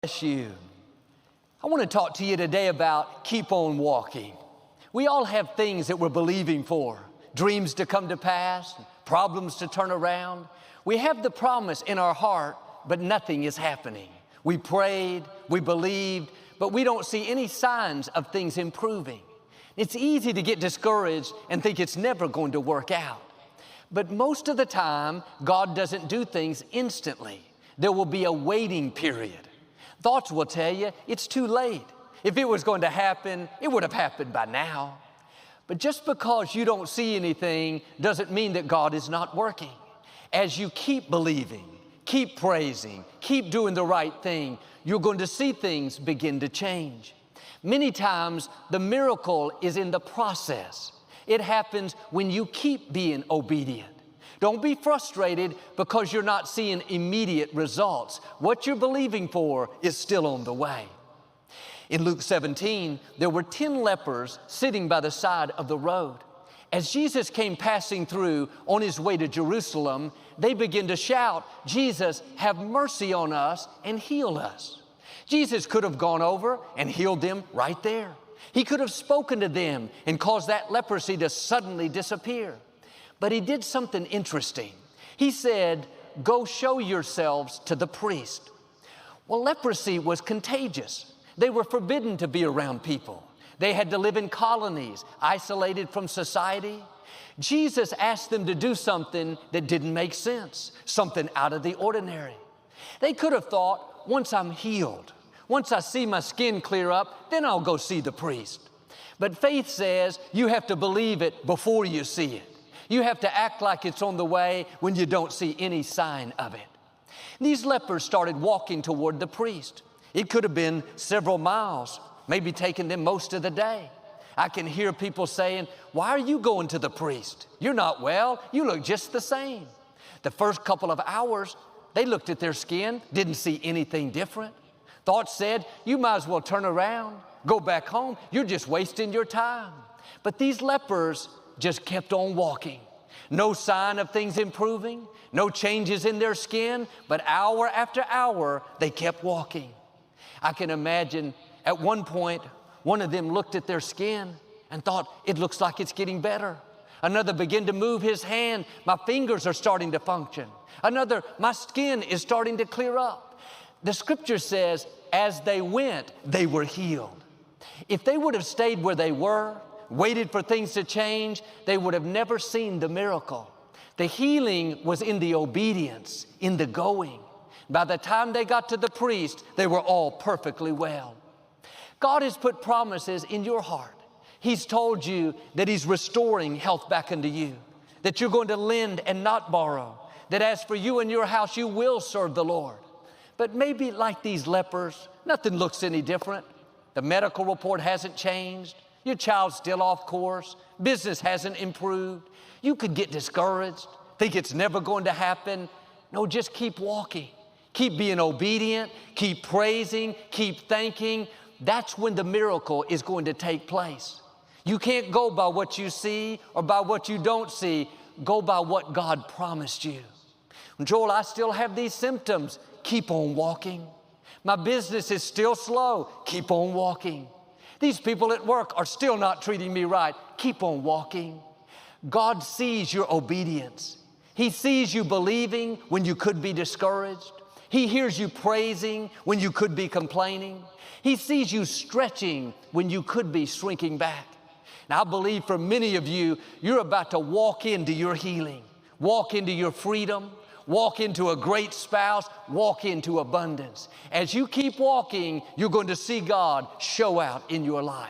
Bless you. I want to talk to you today about keep on walking. We all have things that we're believing for, dreams to come to pass, problems to turn around. We have the promise in our heart, but nothing is happening. We prayed, we believed, but we don't see any signs of things improving. It's easy to get discouraged and think it's never going to work out. But most of the time, God doesn't do things instantly. There will be a waiting period. Thoughts will tell you it's too late. If it was going to happen, it would have happened by now. But just because you don't see anything doesn't mean that God is not working. As you keep believing, keep praising, keep doing the right thing, you're going to see things begin to change. Many times, the miracle is in the process. It happens when you keep being obedient. Don't be frustrated because you're not seeing immediate results. What you're believing for is still on the way. In Luke 17, there were 10 lepers sitting by the side of the road. As Jesus came passing through on his way to Jerusalem, they began to shout, "Jesus, have mercy on us and heal us." Jesus could have gone over and healed them right there. He could have spoken to them and caused that leprosy to suddenly disappear. But he did something interesting. He said, "Go show yourselves to the priest." Well, leprosy was contagious. They were forbidden to be around people. They had to live in colonies, isolated from society. Jesus asked them to do something that didn't make sense, something out of the ordinary. They could have thought, once I'm healed, once I see my skin clear up, then I'll go see the priest. But faith says you have to believe it before you see it. You have to act like it's on the way when you don't see any sign of it. These lepers started walking toward the priest. It could have been several miles, maybe taking them most of the day. I can hear people saying, "Why are you going to the priest? You're not well. You look just the same." The first couple of hours, they looked at their skin, didn't see anything different. Thoughts said, "You might as well turn around, go back home. You're just wasting your time." But these lepers just kept on walking. No sign of things improving, no changes in their skin, but hour after hour, they kept walking. I can imagine at one point, one of them looked at their skin and thought, "It looks like it's getting better." Another began to move his hand. "My fingers are starting to function." Another, "My skin is starting to clear up." The scripture says, as they went, they were healed. If they would have stayed where they were, waited for things to change, they would have never seen the miracle. The healing was in the obedience, in the going. By the time they got to the priest, they were all perfectly well. God has put promises in your heart. He's told you that He's restoring health back into you, that you're going to lend and not borrow, that as for you and your house, you will serve the Lord. But maybe like these lepers, nothing looks any different. The medical report hasn't changed. Your child's still off course. Business hasn't improved. You could get discouraged, think it's never going to happen. No, just keep walking. Keep being obedient. Keep praising. Keep thanking. That's when the miracle is going to take place. You can't go by what you see or by what you don't see. Go by what God promised you. Joel, I still have these symptoms. Keep on walking. My business is still slow. Keep on walking. These people at work are still not treating me right. Keep on walking. God sees your obedience. He sees you believing when you could be discouraged. He hears you praising when you could be complaining. He sees you stretching when you could be shrinking back. Now, I believe for many of you, you're about to walk into your healing, walk into your freedom, walk into a great spouse, walk into abundance. As you keep walking, you're going to see God show out in your life.